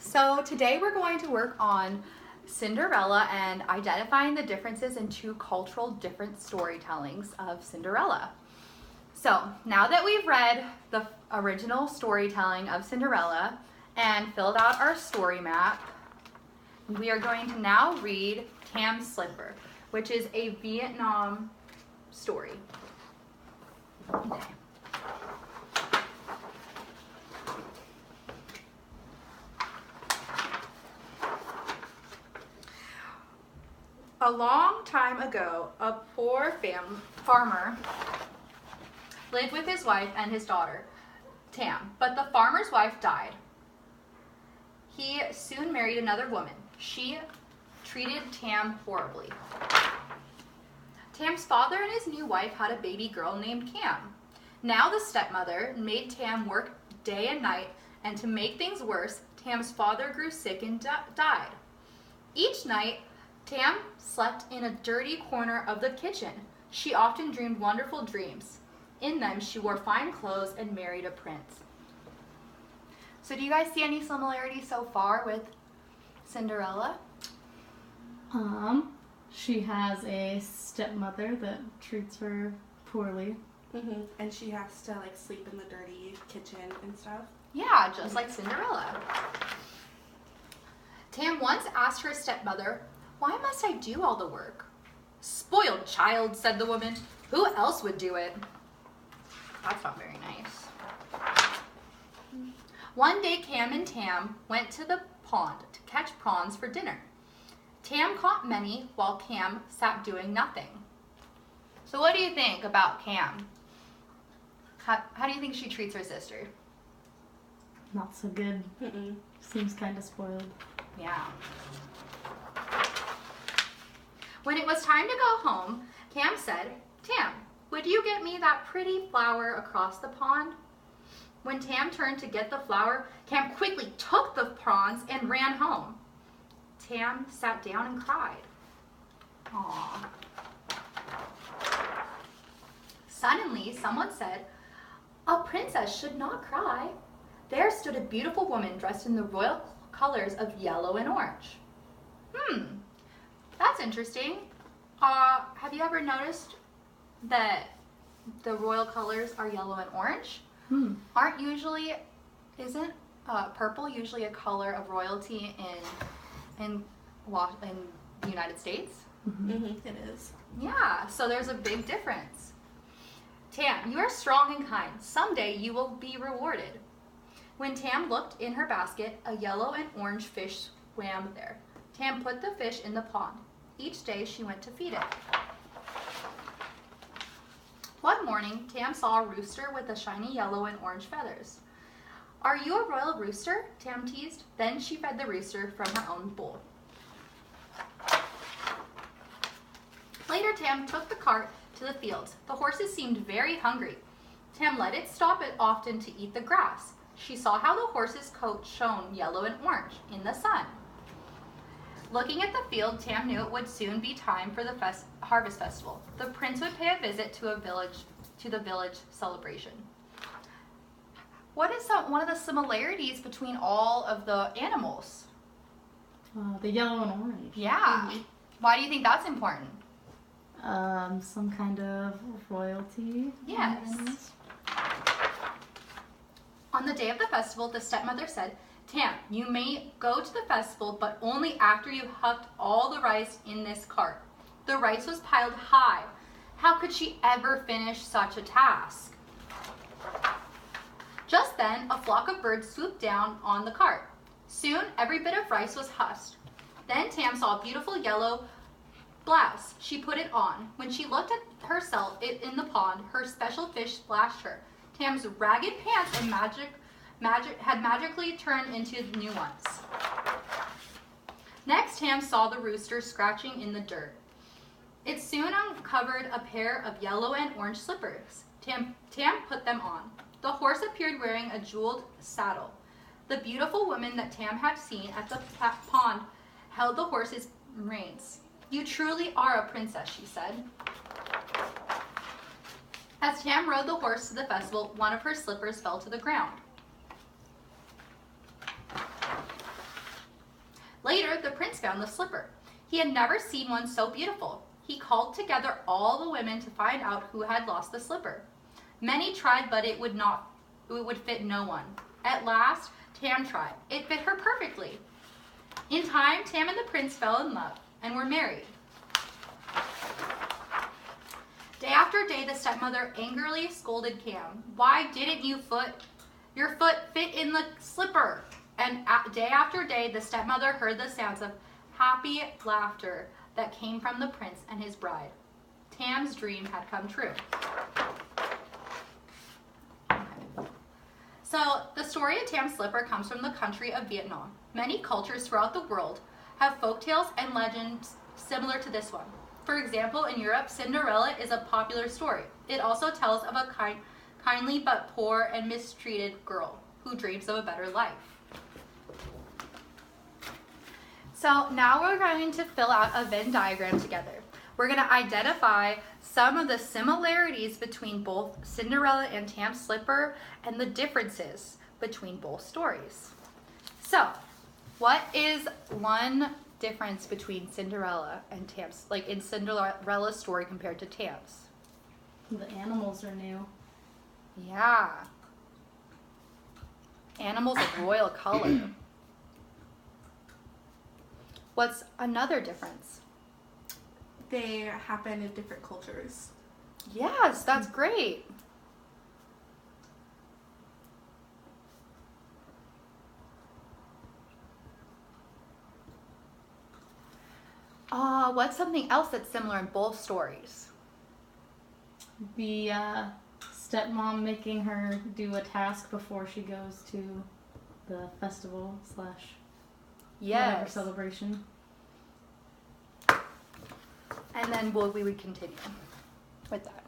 So today we're going to work on Cinderella and identifying the differences in two cultural different storytellings of Cinderella. So now that we've read the original storytelling of Cinderella and filled out our story map, we are going to now read Tam's Slipper, which is a Vietnam story. Okay. A long time ago, a poor farmer lived with his wife and his daughter, Tam, but the farmer's wife died. He soon married another woman. She treated Tam horribly. Tam's father and his new wife had a baby girl named Cam. Now the stepmother made Tam work day and night, and to make things worse, Tam's father grew sick and died. Each night, Tam slept in a dirty corner of the kitchen. She often dreamed wonderful dreams. In them, she wore fine clothes and married a prince. So do you guys see any similarities so far with Cinderella? She has a stepmother that treats her poorly. Mm-hmm. And she has to sleep in the dirty kitchen and stuff. Yeah, just like Cinderella. Tam once asked her stepmother, "Why must I do all the work?" "Spoiled child," said the woman. "Who else would do it?" That's not very nice. One day, Cam and Tam went to the pond to catch prawns for dinner. Tam caught many while Cam sat doing nothing. So what do you think about Cam? How do you think she treats her sister? Not so good. Mm-mm. Seems kind of spoiled. Yeah. When it was time to go home, Cam said, "Tam, would you get me that pretty flower across the pond?" When Tam turned to get the flower, Cam quickly took the prawns and ran home. Tam sat down and cried. Aww. Suddenly, someone said, "A princess should not cry." There stood a beautiful woman dressed in the royal colors of yellow and orange. That's interesting. Have you ever noticed that the royal colors are yellow and orange? Isn't purple usually a color of royalty in the United States? Mm-hmm. It is. Yeah, so there's a big difference. Tam, you are strong and kind. Someday you will be rewarded. When Tam looked in her basket, a yellow and orange fish swam there. Tam put the fish in the pond. Each day she went to feed it. One morning, Tam saw a rooster with the shiny yellow and orange feathers. "Are you a royal rooster?" Tam teased. Then she fed the rooster from her own bowl. Later, Tam took the cart to the fields. The horses seemed very hungry. Tam let it stop often to eat the grass. She saw how the horses' coats shone yellow and orange in the sun. Looking at the field, Tam knew it would soon be time for the harvest festival. The prince would pay a visit to the village celebration. What is one of the similarities between all of the animals? The yellow and orange. Yeah. Mm-hmm. Why do you think that's important? Some kind of royalty. Yes. On the day of the festival, the stepmother said, "Tam, you may go to the festival, but only after you've hucked all the rice in this cart." The rice was piled high. How could she ever finish such a task? Just then, a flock of birds swooped down on the cart. Soon, every bit of rice was husked. Then Tam saw a beautiful yellow blouse. She put it on. When she looked at herself in the pond, her special fish splashed her. Tam's ragged pants and had magically turned into new ones. Next, Tam saw the rooster scratching in the dirt. It soon uncovered a pair of yellow and orange slippers. Tam put them on. The horse appeared wearing a jeweled saddle. The beautiful woman that Tam had seen at the pond held the horse's reins. "You truly are a princess," she said. As Tam rode the horse to the festival, one of her slippers fell to the ground. Later, the prince found the slipper. He had never seen one so beautiful. He called together all the women to find out who had lost the slipper. Many tried, but it would fit no one. At last, Tam tried. It fit her perfectly. In time, Tam and the prince fell in love and were married. Day after day, the stepmother angrily scolded Cam. Why didn't your foot fit in the slipper? And day after day, the stepmother heard the sounds of happy laughter that came from the prince and his bride. Tam's dream had come true. So the story of Tam's slipper comes from the country of Vietnam. Many cultures throughout the world have folktales and legends similar to this one. For example, in Europe, Cinderella is a popular story. It also tells of a kindly but poor and mistreated girl who dreams of a better life. So now we're going to fill out a Venn diagram together. We're going to identify some of the similarities between both Cinderella and Tam's slipper and the differences between both stories. So, what is one difference between Cinderella and Tam's, like in Cinderella's story compared to Tam's? The animals are new. Yeah. Animals of royal color. What's another difference? They happen in different cultures. Yes, that's great. What's something else that's similar in both stories? The stepmom making her do a task before she goes to the festival / whatever Yes. celebration. And then we would continue with that.